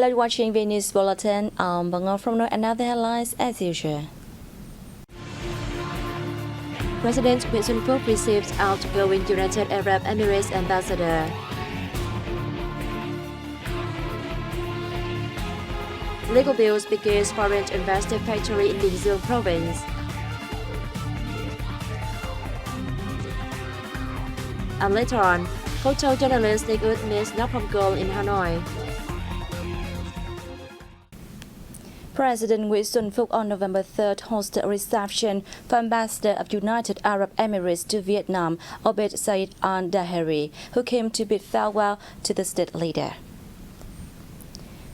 Hello, you're watching Vnews Bulletin. I'm Bangor from North, another headlines as usual. President Nguyễn Xuân Phúc receives outgoing United Arab Emirates ambassador. Legal bills begins foreign investor factory in Bình Dương province. And later on, photojournalist Nick Wood missed knock from goal in Hanoi. President Nguyễn Xuân Phúc on November 3rd hosted a reception for Ambassador of United Arab Emirates to Vietnam, Obed Said al-Daheri, who came to bid farewell to the state leader.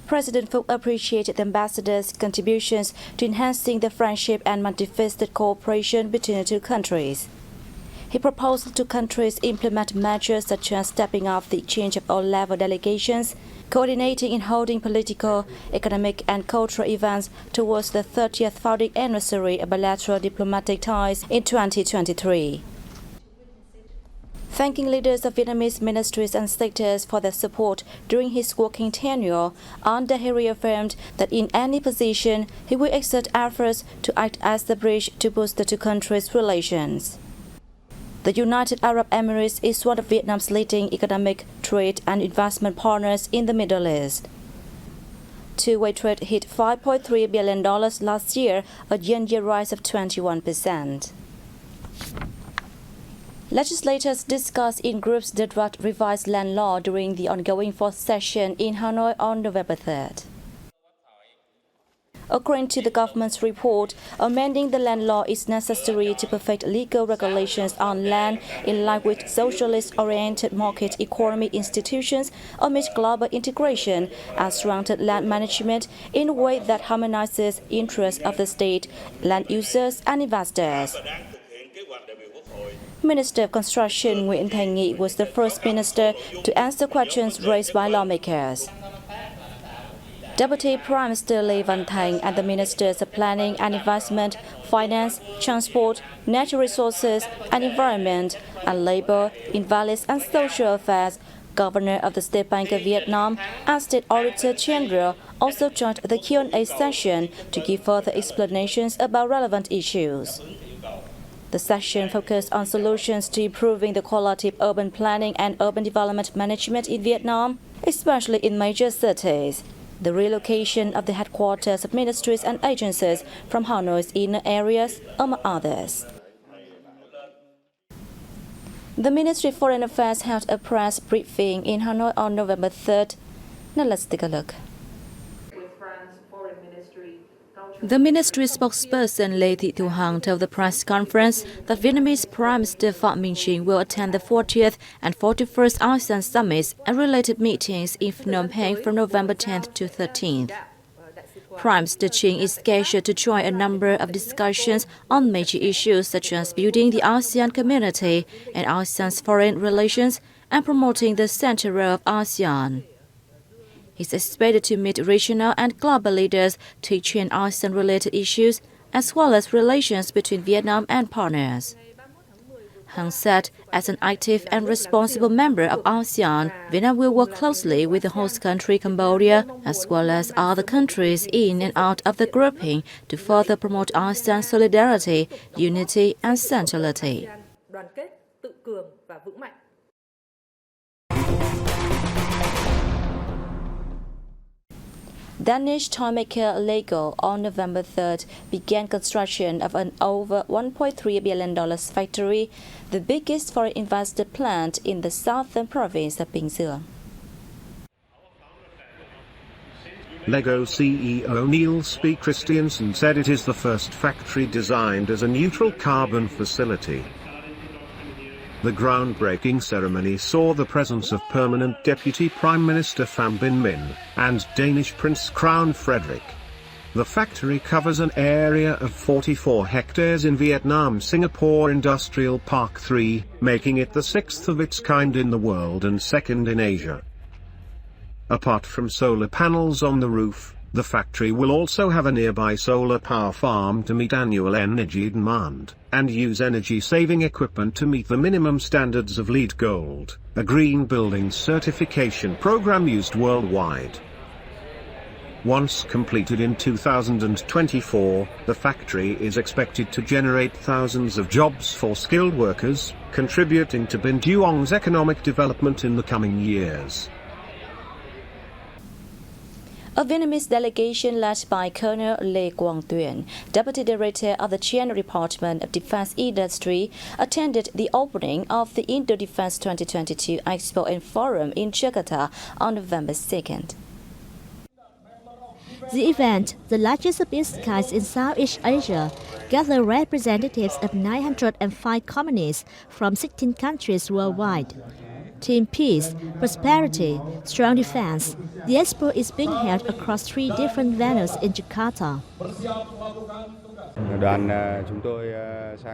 President Phúc appreciated the ambassador's contributions to enhancing the friendship and multifaceted cooperation between the two countries. He proposed two countries implement measures such as stepping up the exchange of all-level delegations, coordinating in holding political, economic and cultural events towards the 30th founding anniversary of bilateral diplomatic ties in 2023. Thanking leaders of Vietnamese ministries and sectors for their support during his working tenure, al-Daheri affirmed that in any position, he will exert efforts to act as the bridge to boost the two countries' relations. The United Arab Emirates is one of Vietnam's leading economic, trade and investment partners in the Middle East. Two-way trade hit $5.3 billion last year, a year-on-year rise of 21%. Legislators discussed in groups the draft revised land law during the ongoing fourth session in Hanoi on November 3rd. According to the government's report, amending the land law is necessary to perfect legal regulations on land in line with socialist-oriented market economy institutions amid global integration and surrounded land management in a way that harmonizes interests of the state, land users and investors. Minister of Construction Nguyễn Thành Nghị was the first minister to answer questions raised by lawmakers. Deputy Prime Minister Lê Văn Thành and the Ministers of Planning and Investment, Finance, Transport, Natural Resources and Environment, and Labor, Invalids and Social Affairs, Governor of the State Bank of Vietnam, and State Auditor General also joined the Q&A session to give further explanations about relevant issues. The session focused on solutions to improving the quality of urban planning and urban development management in Vietnam, especially in major cities. The relocation of the headquarters of ministries and agencies from Hanoi's inner areas, among others. The Ministry of Foreign Affairs held a press briefing in Hanoi on November 3rd. Now let's take a look. The ministry spokesperson Lê Thị Thu Hằng told the press conference that Vietnamese Prime Minister Phạm Minh Chính will attend the 40th and 41st ASEAN summits and related meetings in Phnom Penh from November 10th to 13th. Prime Minister Chính is scheduled to join a number of discussions on major issues such as building the ASEAN community and ASEAN's foreign relations and promoting the central role of ASEAN. He's expected to meet regional and global leaders to exchange ASEAN-related issues, as well as relations between Vietnam and partners. Hằng said, as an active and responsible member of ASEAN, Vietnam will work closely with the host country Cambodia, as well as other countries in and out of the grouping to further promote ASEAN solidarity, unity and centrality. Danish toymaker Lego on November 3rd began construction of an over $1.3 billion factory, the biggest foreign investor plant in the southern province of Bình Dương. Lego CEO Niels P. Christiansen said it is the first factory designed as a neutral carbon facility. The groundbreaking ceremony saw the presence of permanent Deputy Prime Minister Pham Binh Minh and Danish Prince Crown Frederik. The factory covers an area of 44 hectares in Vietnam-Singapore Industrial Park 3, making it the sixth of its kind in the world and second in Asia. Apart from solar panels on the roof, the factory will also have a nearby solar power farm to meet annual energy demand, and use energy-saving equipment to meet the minimum standards of LEED Gold, a green building certification program used worldwide. Once completed in 2024, the factory is expected to generate thousands of jobs for skilled workers, contributing to Binh Duong's economic development in the coming years. A Vietnamese delegation led by Colonel Lê Quang Tuyên, Deputy Director of the China Department of Defense Industry, attended the opening of the Indo-Defense 2022 Expo and Forum in Jakarta on November 2nd. The event, the largest of its kind in Southeast Asia, gathered representatives of 905 companies from 16 countries worldwide. Team Peace, Prosperity, Strong Defense. The expo is being held across 3 different venues in Jakarta.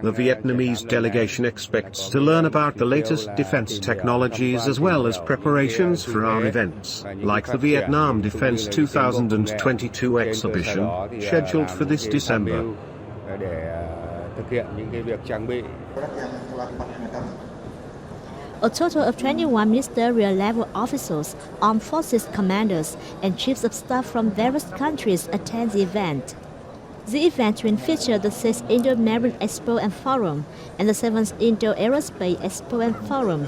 The Vietnamese delegation expects to learn about the latest defense technologies as well as preparations for our events, like the Vietnam Defense 2022 exhibition, scheduled for this December. A total of 21 ministerial-level officials, armed forces commanders, and chiefs of staff from various countries attend the event. The event will feature the 6th Indo-Marine Expo and Forum and the 7th Indo-Aerospace Expo and Forum.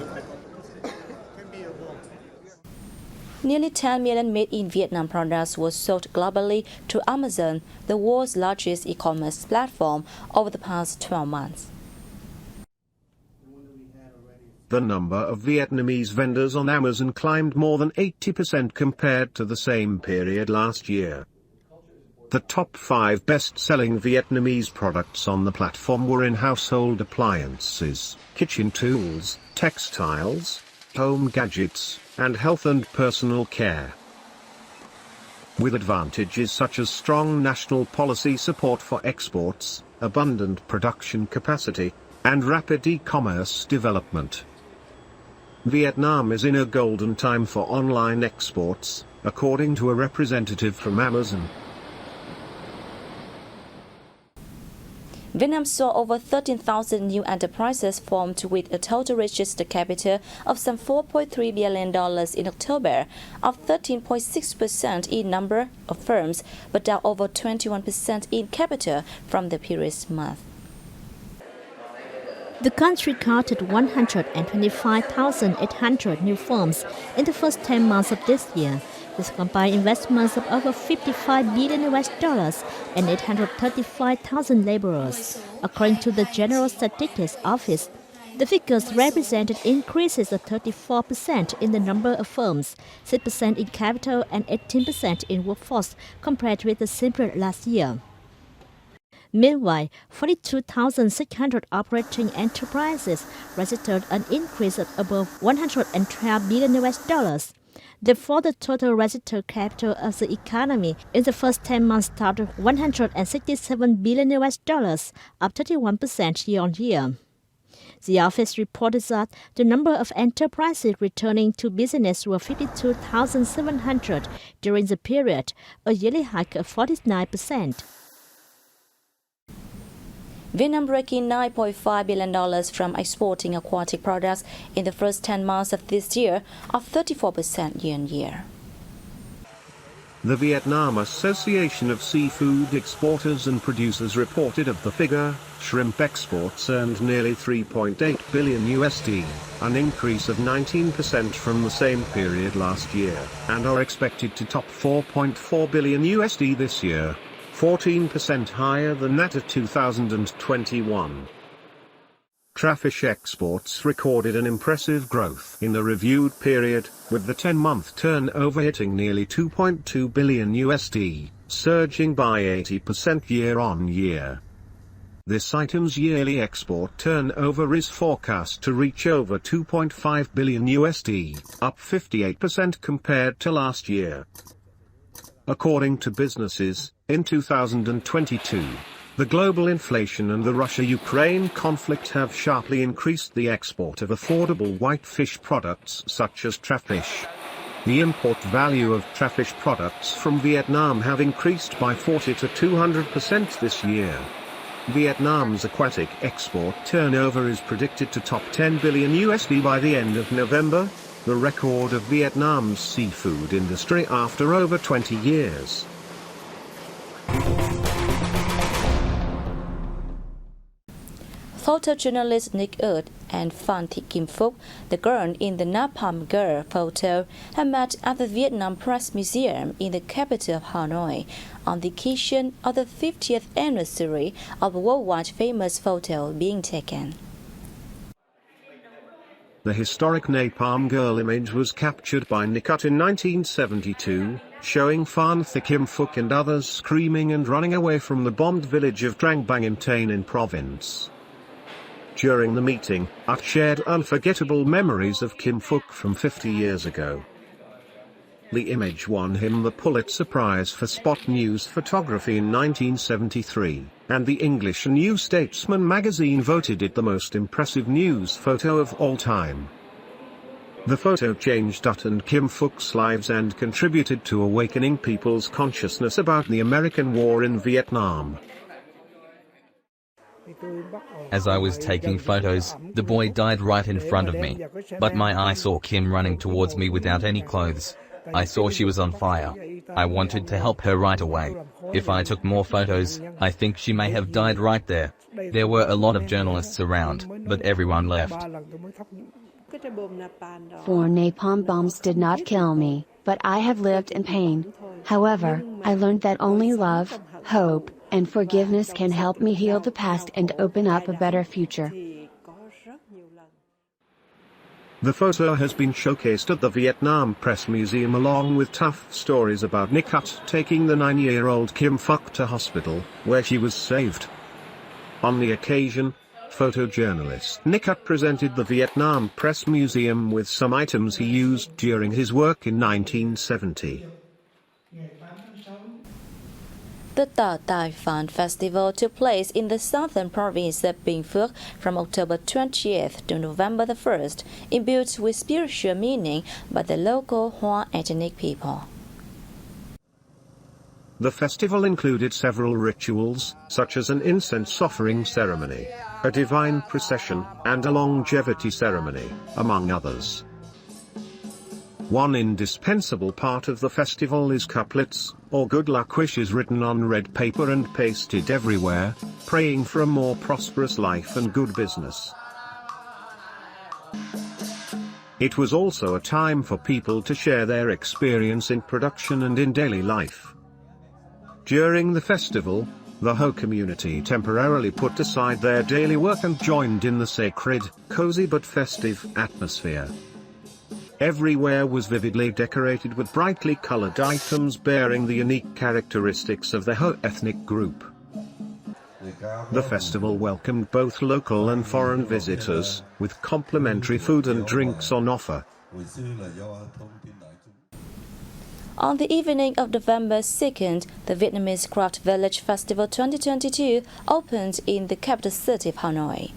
Nearly 10 million made-in-Vietnam products were sold globally to Amazon, the world's largest e-commerce platform, over the past 12 months. The number of Vietnamese vendors on Amazon climbed more than 80% compared to the same period last year. The top 5 best-selling Vietnamese products on the platform were in household appliances, kitchen tools, textiles, home gadgets, and health and personal care. With advantages such as strong national policy support for exports, abundant production capacity, and rapid e-commerce development, Vietnam is in a golden time for online exports, according to a representative from Amazon. Vietnam saw over 13,000 new enterprises formed with a total registered capital of some $4.3 billion in October, up 13.6% in number of firms, but down over 21% in capital from the previous month. The country counted 125,800 new firms in the first 10 months of this year, with combined investments of over $55 billion and 835,000 laborers. According to the General Statistics Office, the figures represented increases of 34% in the number of firms, 6% in capital and 18% in workforce compared with the same period last year. Meanwhile, 42,600 operating enterprises registered an increase of above $112 billion. Therefore, the total registered capital of the economy in the first 10 months totaled $167 billion, up 31% year-on-year. The office reported that the number of enterprises returning to business were 52,700 during the period, a yearly hike of 49%. Vietnam raked in $9.5 billion from exporting aquatic products in the first 10 months of this year, up 34% year-on-year. The Vietnam Association of Seafood Exporters and Producers reported of the figure, shrimp exports earned nearly $3.8 billion, an increase of 19% from the same period last year, and are expected to top $4.4 billion this year, 14% higher than that of 2021. Crayfish exports recorded an impressive growth in the reviewed period, with the 10-month turnover hitting nearly $2.2 billion, surging by 80% year-on-year. This item's yearly export turnover is forecast to reach over $2.5 billion, up 58% compared to last year. According to businesses, in 2022, the global inflation and the Russia-Ukraine conflict have sharply increased the export of affordable whitefish products such as crayfish. The import value of crayfish products from Vietnam have increased by 40 to 200% this year. Vietnam's aquatic export turnover is predicted to top $10 billion by the end of November, the record of Vietnam's seafood industry after over 20 years. Photojournalist Nick Ut and Phan Thị Kim Phúc, the girl in the Napalm Girl photo, have met at the Vietnam Press Museum in the capital of Hanoi on the occasion of the 50th anniversary of a worldwide famous photo being taken. The historic Napalm Girl image was captured by Nick Ut in 1972, showing Phan Thị Kim Phúc and others screaming and running away from the bombed village of Trang Bang in Tay Ninh province. During the meeting, Ut shared unforgettable memories of Kim Phúc from 50 years ago. The image won him the Pulitzer Prize for spot news photography in 1973, and the English New Statesman magazine voted it the most impressive news photo of all time. The photo changed Ut and Kim Phúc lives and contributed to awakening people's consciousness about the American war in Vietnam. As I was taking photos, the boy died right in front of me. But my eye saw Kim running towards me without any clothes. I saw she was on fire. I wanted to help her right away. If I took more photos, I think she may have died right there. There were a lot of journalists around, but everyone left. 4 napalm bombs did not kill me, but I have lived in pain. However, I learned that only love, hope, and forgiveness can help me heal the past and open up a better future. The photo has been showcased at the Vietnam Press Museum along with tough stories about Nick Ut taking the 9-year-old Kim Phúc to hospital, where she was saved. On the occasion, photojournalist Nick Ut presented the Vietnam Press Museum with some items he used during his work in 1970. The Ta Tai Phan Festival took place in the southern province of Bình Phước from October 20th to November the 1st, imbued with spiritual meaning by the local Hoa ethnic people. The festival included several rituals, such as an incense offering ceremony, a divine procession, and a longevity ceremony, among others. One indispensable part of the festival is couplets, or good luck wishes written on red paper and pasted everywhere, praying for a more prosperous life and good business. It was also a time for people to share their experience in production and in daily life. During the festival, the Ho community temporarily put aside their daily work and joined in the sacred, cozy but festive atmosphere. Everywhere was vividly decorated with brightly colored items bearing the unique characteristics of the Ho ethnic group. The festival welcomed both local and foreign visitors, with complimentary food and drinks on offer. On the evening of November 2nd, the Vietnamese Craft Village Festival 2022 opened in the capital city of Hanoi.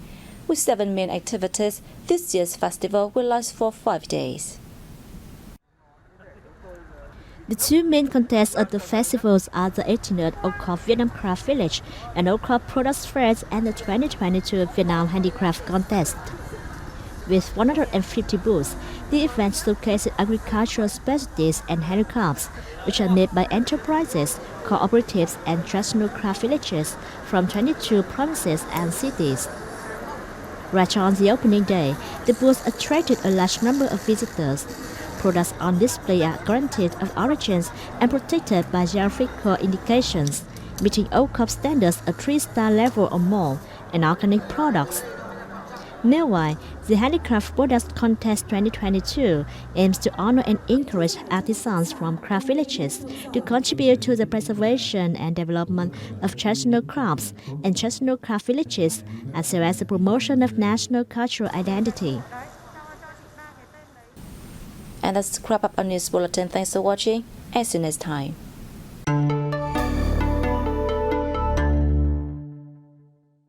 With 7 main activities, this year's festival will last for 5 days. The two main contests of the festivals are the 18th Old Craft Vietnam Craft Village and Old Craft Products Fairs and the 2022 Vietnam Handicraft Contest. With 150 booths, the event showcases agricultural specialties and handicrafts, which are made by enterprises, cooperatives, and traditional craft villages from 22 provinces and cities. Right on the opening day, the booth attracted a large number of visitors. Products on display are guaranteed of origins and protected by geographical indications, meeting Old Craft standards a 3-star level or more, and organic products. Meanwhile, the Handicraft Products Contest 2022 aims to honor and encourage artisans from craft villages to contribute to the preservation and development of traditional crafts and traditional craft villages, as well as the promotion of national cultural identity. And that's wrap up our news bulletin. Thanks for watching. See you next time.